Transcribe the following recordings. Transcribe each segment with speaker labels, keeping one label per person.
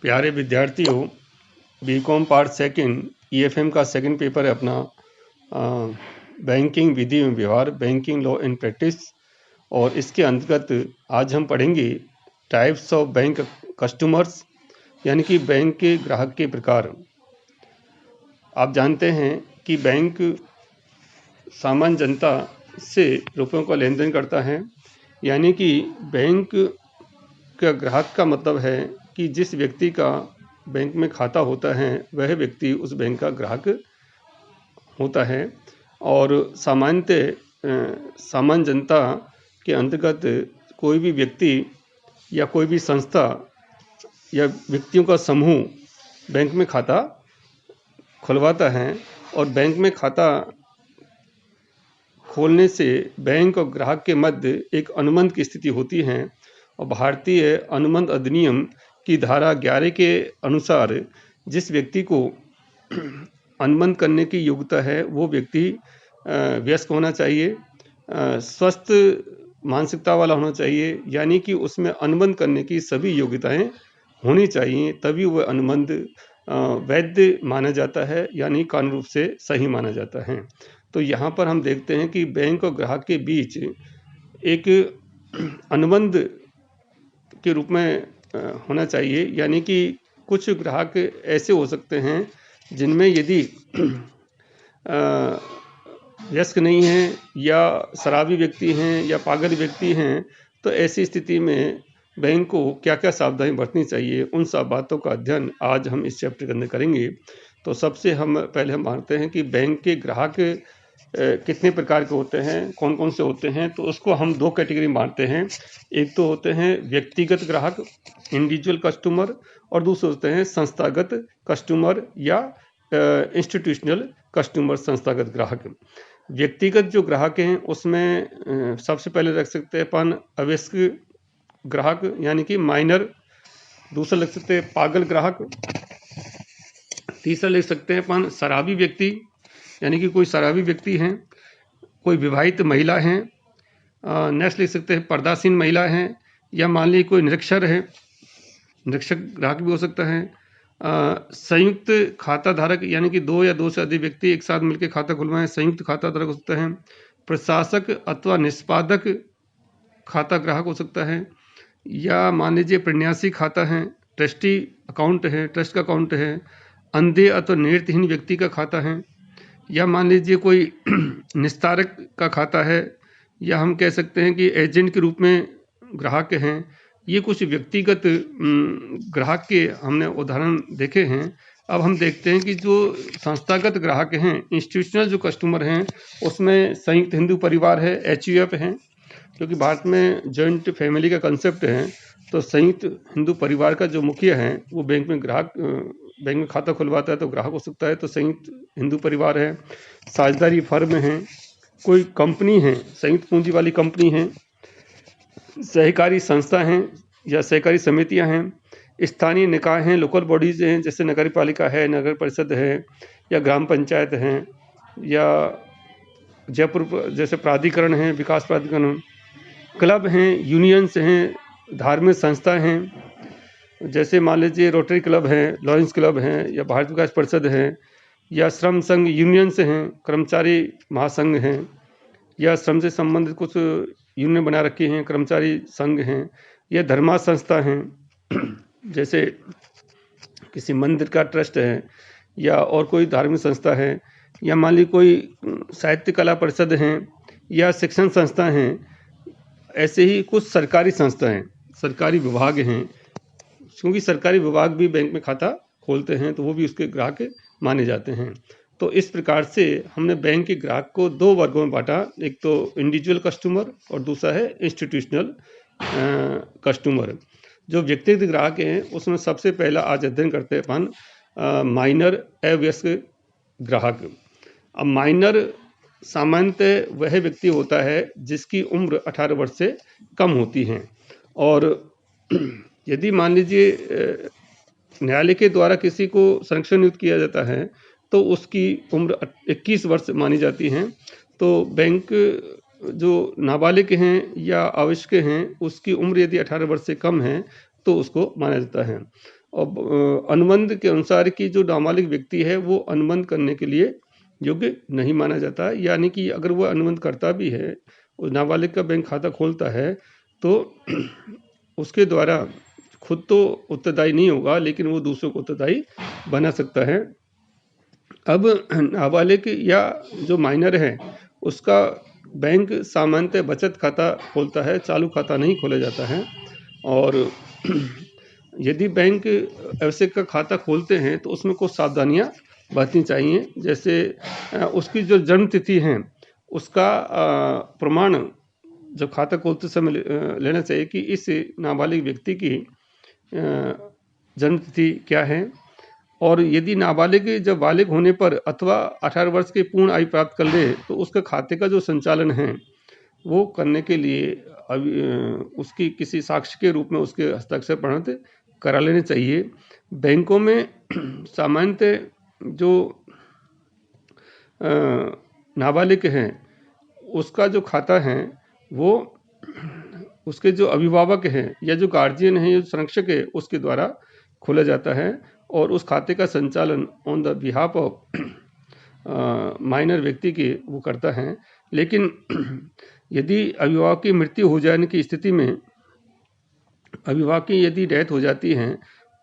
Speaker 1: प्यारे विद्यार्थियों, BCom part second EFM का सेकंड पेपर है अपना बैंकिंग विधि एवं व्यवहार, बैंकिंग लॉ एंड प्रैक्टिस। और इसके अंतर्गत आज हम पढ़ेंगे टाइप्स ऑफ बैंक कस्टमर्स, यानी कि बैंक के ग्राहक के प्रकार। आप जानते हैं कि बैंक सामान्य जनता से रुपयों का लेन देन करता है, यानी कि बैंक का ग्राहक का मतलब है कि जिस व्यक्ति का बैंक में खाता होता है वह व्यक्ति उस बैंक का ग्राहक होता है। और सामान्य जनता के अंतर्गत कोई भी व्यक्ति या कोई भी संस्था या व्यक्तियों का समूह बैंक में खाता खुलवाता है, और बैंक में खाता खोलने से बैंक और ग्राहक के मध्य एक अनुबंध की स्थिति होती है। और भारतीय अनुबंध अधिनियम की धारा 11 के अनुसार जिस व्यक्ति को अनुबंध करने की योग्यता है वो व्यक्ति वयस्क होना चाहिए, स्वस्थ मानसिकता वाला होना चाहिए, यानी कि उसमें अनुबंध करने की सभी योग्यताएं होनी चाहिए, तभी वह अनुबंध वैध माना जाता है, यानी कानूनी रूप से सही माना जाता है। तो यहाँ पर हम देखते हैं कि बैंक और ग्राहक के बीच एक अनुबंध के रूप में होना चाहिए, यानी कि कुछ ग्राहक ऐसे हो सकते हैं जिनमें यदि वयस्क नहीं हैं या शराबी व्यक्ति हैं या पागल व्यक्ति हैं, तो ऐसी स्थिति में बैंक को क्या क्या सावधानी बरतनी चाहिए, उन सब बातों का अध्ययन आज हम इस चैप्टर के अंदर करेंगे। तो सबसे पहले हम मानते हैं कि बैंक के ग्राहक कितने प्रकार के होते हैं, कौन कौन से होते हैं। तो उसको हम दो कैटेगरी मानते हैं। एक तो होते हैं व्यक्तिगत ग्राहक, इंडिविजुअल कस्टमर, और दूसरे होते हैं संस्थागत कस्टमर या इंस्टीट्यूशनल कस्टमर, संस्थागत ग्राहक। व्यक्तिगत जो ग्राहक हैं उसमें सबसे पहले रख सकते हैं अपन अवयस्क ग्राहक, यानी कि माइनर। दूसरा लिख सकते हैं पागल ग्राहक। तीसरा लिख सकते हैं अपन शराबी व्यक्ति, यानी कि कोई शराबी व्यक्ति हैं, कोई विवाहित महिला हैं। नेक्स्ट लिख सकते हैं पर्दासीन महिला हैं, या मान लीजिए कोई निरक्षर है, निरक्षर ग्राहक भी हो सकता है। संयुक्त खाता धारक, यानी कि दो या दो से अधिक व्यक्ति एक साथ मिलकर खाता खुलवाएं, संयुक्त खाता धारक हो सकता है। प्रशासक अथवा निष्पादक खाता ग्राहक हो सकता है, या मान लीजिए प्रन्यासी खाता है, ट्रस्टी अकाउंट है, ट्रस्ट का अकाउंट है। अंधे अथवा नेत्रहीन व्यक्ति का खाता है, या मान लीजिए कोई निस्तारक का खाता है, या हम कह सकते हैं कि एजेंट के रूप में ग्राहक हैं। ये कुछ व्यक्तिगत ग्राहक के हमने उदाहरण देखे हैं। अब हम देखते हैं कि जो संस्थागत ग्राहक हैं, इंस्टीट्यूशनल जो कस्टमर हैं, उसमें संयुक्त हिंदू परिवार है, HUF है, क्योंकि भारत में जॉइंट फैमिली का कंसेप्ट है। तो संयुक्त हिंदू परिवार का जो मुखिया है वो बैंक में खाता खुलवाता है तो ग्राहक हो सकता है, तो संयुक्त हिंदू परिवार है। साझेदारी फर्म है, कोई कंपनी है, संयुक्त पूंजी वाली कंपनी है, सहकारी संस्था हैं या सहकारी समितियां हैं, स्थानीय निकाय हैं, लोकल बॉडीज हैं, जैसे नगर पालिका है, नगर परिषद है, या ग्राम पंचायत हैं, या जयपुर जैसे प्राधिकरण हैं, विकास प्राधिकरण। क्लब हैं, यूनियंस हैं, धार्मिक संस्था हैं, जैसे मान लीजिए रोटरी क्लब है, लॉयंस क्लब हैं, या भारत विकास परिषद है, या श्रम संघ यूनियंस हैं, कर्मचारी महासंघ हैं, या श्रम से संबंधित कुछ यूनियन बना रखी हैं, कर्मचारी संघ हैं, या धर्मा संस्था हैं, जैसे किसी मंदिर का ट्रस्ट है, या और कोई धार्मिक संस्था है, या मान लीजिए कोई साहित्य कला परिषद हैं, या शिक्षण संस्था हैं। ऐसे ही कुछ सरकारी संस्था हैं, सरकारी विभाग हैं, क्योंकि सरकारी विभाग भी बैंक में खाता खोलते हैं तो वो भी उसके ग्राहक माने जाते हैं। तो इस प्रकार से हमने बैंक के ग्राहक को दो वर्गों में बांटा, एक तो इंडिविजुअल कस्टमर और दूसरा है इंस्टीट्यूशनल कस्टमर। जो व्यक्तिगत ग्राहक हैं उसमें सबसे पहला आज अध्ययन करते हैं अपन माइनर अवयस्क ग्राहक। अब माइनर सामान्यतः वह व्यक्ति होता है जिसकी उम्र 18 वर्ष से कम होती है, और यदि मान लीजिए न्यायालय के द्वारा किसी को संरक्षण नियुक्त किया जाता है तो उसकी उम्र 21 वर्ष मानी जाती है। तो बैंक जो नाबालिग हैं या आवश्यक हैं उसकी उम्र यदि 18 वर्ष से कम है तो उसको माना जाता है। और अनुबंध के अनुसार कि जो नाबालिग व्यक्ति है वो अनुबंध करने के लिए योग्य नहीं माना जाता है। यानी कि अगर वो अनुबंध करता भी है, उस नाबालिग का बैंक खाता खोलता है, तो उसके द्वारा खुद तो उत्तरदायी नहीं होगा, लेकिन वो दूसरों को उत्तरदायी बना सकता है। अब नाबालिग या जो माइनर है उसका बैंक सामान्यतः बचत खाता खोलता है, चालू खाता नहीं खोला जाता है। और यदि बैंक ऐसे का खाता खोलते हैं तो उसमें कुछ सावधानियां बरतनी चाहिए। जैसे उसकी जो जन्म तिथि है उसका प्रमाण जब खाता खोलते समय लेना चाहिए कि इस नाबालिग व्यक्ति की जन्म तिथि क्या है। और यदि नाबालिग जब बालिग होने पर अथवा 18 वर्ष की पूर्ण आयु प्राप्त कर ले तो उसके खाते का जो संचालन है वो करने के लिए उसकी किसी साक्ष्य के रूप में उसके हस्ताक्षर प्रमाणित करा लेने चाहिए। बैंकों में सामान्यतः जो नाबालिग हैं उसका जो खाता है वो उसके जो अभिभावक हैं या जो गार्जियन हैं या जो संरक्षक है उसके द्वारा खोला जाता है और उस खाते का संचालन on the behalf of minor व्यक्ति के वो करता है। लेकिन यदि अभिभावक की मृत्यु हो जाने की स्थिति में अभिभावक की यदि डेथ हो जाती है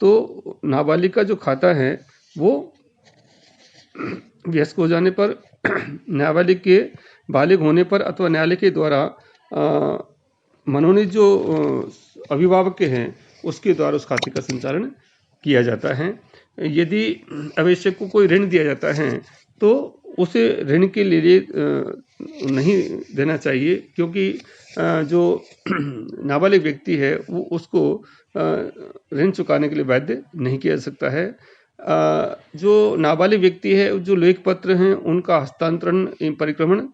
Speaker 1: तो नाबालिग का जो खाता है वो वयस्क हो जाने पर नाबालिग के बालिग होने पर अथवा न्यायालय के द्वारा मनोनीत जो अभिभावक के हैं उसके द्वारा उस खाते का संचालन किया जाता है। यदि आवश्यक को कोई ऋण दिया जाता है तो उसे ऋण के लिए नहीं देना चाहिए, क्योंकि जो नाबालिग व्यक्ति है वो उसको ऋण चुकाने के लिए बाध्य नहीं किया जा सकता है। जो नाबालिग व्यक्ति है जो लेख पत्र हैं उनका हस्तांतरण परिक्रमण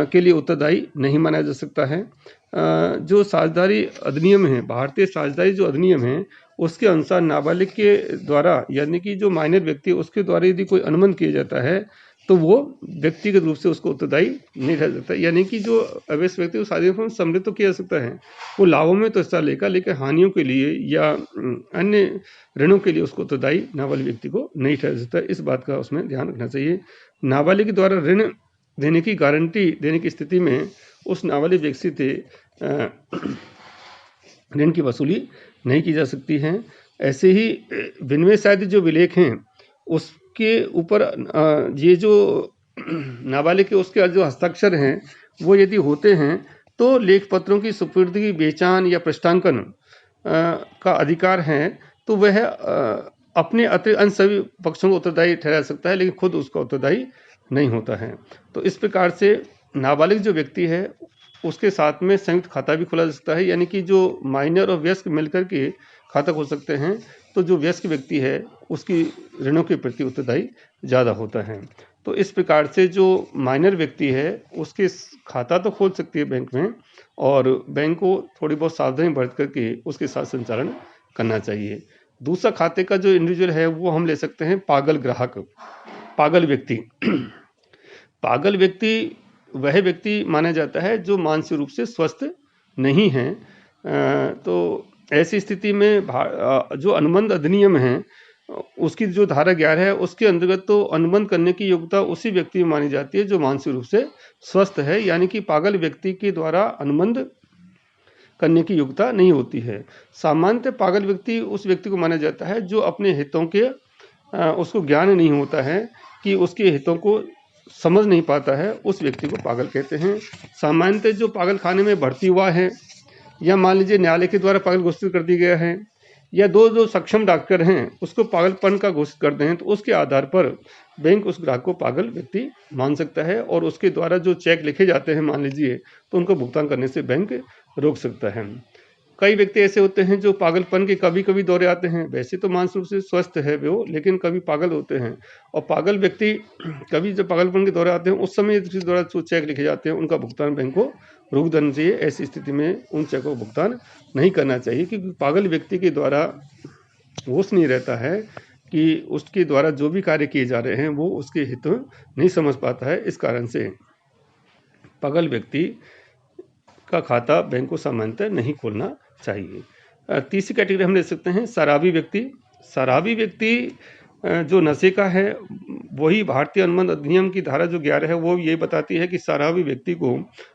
Speaker 1: के लिए उत्तरदायी नहीं माना जा सकता है। जो साझेदारी अधिनियम है, भारतीय साझेदारी जो अधिनियम है उसके अनुसार नाबालिग के द्वारा यानी कि जो माइनर व्यक्ति है उसके द्वारा यदि कोई अनुबंध किया जाता है तो वो व्यक्तिगत रूप से उसको उत्तरदायी नहीं ठहर सकता। यानी कि जो अवैध व्यक्ति को साझेदारी सम्मिलित तो किया जा सकता है, वो लाभों में तो हिस्सा लेगा लेकिन हानियों के लिए या अन्य ऋणों के लिए उसको उत्तरदायी नाबालिग व्यक्ति को नहीं ठहर सकता। इस बात का उसमें ध्यान रखना चाहिए। नाबालिग के द्वारा ऋण देने की गारंटी देने की स्थिति में उस नाबालिग व्यक्ति से ऋण की वसूली नहीं की जा सकती है। ऐसे ही विनिमय साध्य जो विलेख हैं उसके ऊपर ये जो नाबालिग के उसके जो हस्ताक्षर हैं वो यदि होते हैं तो लेख पत्रों की सुपुर्दगी, बेचान या पृष्ठांकन का अधिकार है तो वह अपने अतिरिक्त अन्य सभी पक्षों को उत्तरदायी ठहरा सकता है, लेकिन खुद उसका उत्तरदायी नहीं होता है। तो इस प्रकार से नाबालिग जो व्यक्ति है उसके साथ में संयुक्त खाता भी खोला जा सकता है, यानी कि जो माइनर और वयस्क मिलकर के खाता खोल सकते हैं। तो जो वयस्क व्यक्ति है उसकी ऋणों के प्रति उत्तरदायी ज़्यादा होता है। तो इस प्रकार से जो माइनर व्यक्ति है उसके खाता तो खोल सकती है बैंक में, और बैंक को थोड़ी बहुत सावधानी बरत करके उसके साथ संचालन करना चाहिए। दूसरा खाते का जो इंडिविजुअल है वो हम ले सकते हैं पागल ग्राहक, पागल व्यक्ति। पागल व्यक्ति वह व्यक्ति माना जाता है जो मानसिक रूप से स्वस्थ नहीं है। तो ऐसी स्थिति में जो अनुबंध अधिनियम है उसकी जो धारा 11 है उसके अंतर्गत तो अनुबंध करने की योग्यता उसी व्यक्ति में मानी जाती है जो मानसिक रूप से स्वस्थ है, यानी कि पागल व्यक्ति के द्वारा अनुबंध करने की योग्यता नहीं होती है। सामान्यतः पागल व्यक्ति उस व्यक्ति को माना जाता है जो अपने हितों के उसको ज्ञान नहीं होता है कि उसके हितों को समझ नहीं पाता है, उस व्यक्ति को पागल कहते हैं। सामान्यतः जो पागल खाने में भर्ती हुआ है या मान लीजिए न्यायालय के द्वारा पागल घोषित कर दिया गया है या दो जो सक्षम डॉक्टर हैं उसको पागलपन का घोषित करते हैं तो उसके आधार पर बैंक उस ग्राहक को पागल व्यक्ति मान सकता है और उसके द्वारा जो चेक लिखे जाते हैं मान लीजिए तो उनको भुगतान करने से बैंक रोक सकता है। कई व्यक्ति ऐसे होते हैं जो पागलपन के कभी कभी दौरे आते हैं, वैसे तो मानसिक रूप से स्वस्थ है वो लेकिन कभी पागल होते हैं, और पागल व्यक्ति कभी जब पागलपन के दौरे आते हैं उस समय जिसके द्वारा जो चेक लिखे जाते हैं उनका भुगतान बैंक को रोक देना चाहिए। ऐसी स्थिति में उन चेकों का भुगतान नहीं करना चाहिए, क्योंकि पागल व्यक्ति के द्वारा होश नहीं रहता है कि उसके द्वारा जो भी कार्य किए जा रहे हैं वो उसके हित नहीं समझ पाता है। इस कारण से पागल व्यक्ति का खाता बैंक को सामान्यतः नहीं खोलना चाहिए। तीसरी कैटेगरी हम ले सकते हैं शराबी व्यक्ति। शराबी व्यक्ति जो नशे का है, वही भारतीय अनुबंध अधिनियम की धारा जो 11 है वो ये बताती है कि शराबी व्यक्ति को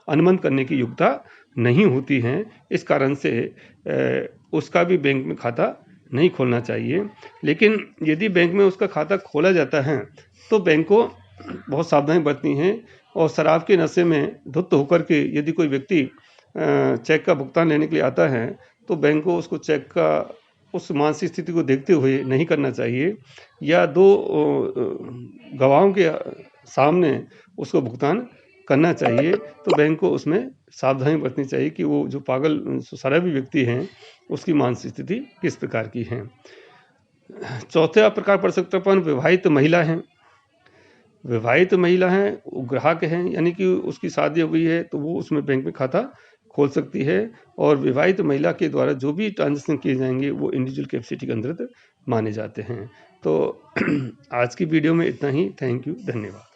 Speaker 1: अनुबंध करने की योग्यता नहीं होती है। इस कारण से उसका भी बैंक में खाता नहीं खोलना चाहिए। लेकिन यदि बैंक में उसका खाता खोला जाता है तो बैंक को बहुत सावधानी बरतनी है, और शराब के नशे में धुत होकर के यदि कोई व्यक्ति चेक का भुगतान लेने के लिए आता है तो बैंक को उसको चेक का उस मानसिक स्थिति को देखते हुए नहीं करना चाहिए, या दो गवाहों के सामने उसको भुगतान करना चाहिए। तो बैंक को उसमें सावधानी बरतनी चाहिए कि वो जो पागल शराबी व्यक्ति हैं उसकी मानसिक स्थिति किस प्रकार की है। चौथा प्रकार पड़ सकता है विवाहित महिला हैं। विवाहित महिला हैं, वो ग्राहक हैं, यानी कि उसकी शादी हो गई है तो वो उसमें बैंक में खाता खोल सकती है, और विवाहित महिला के द्वारा जो भी ट्रांजेक्शन किए जाएंगे वो इंडिविजुअल कैपेसिटी के अंतर्गत माने जाते हैं। तो आज की वीडियो में इतना ही। थैंक यू, धन्यवाद।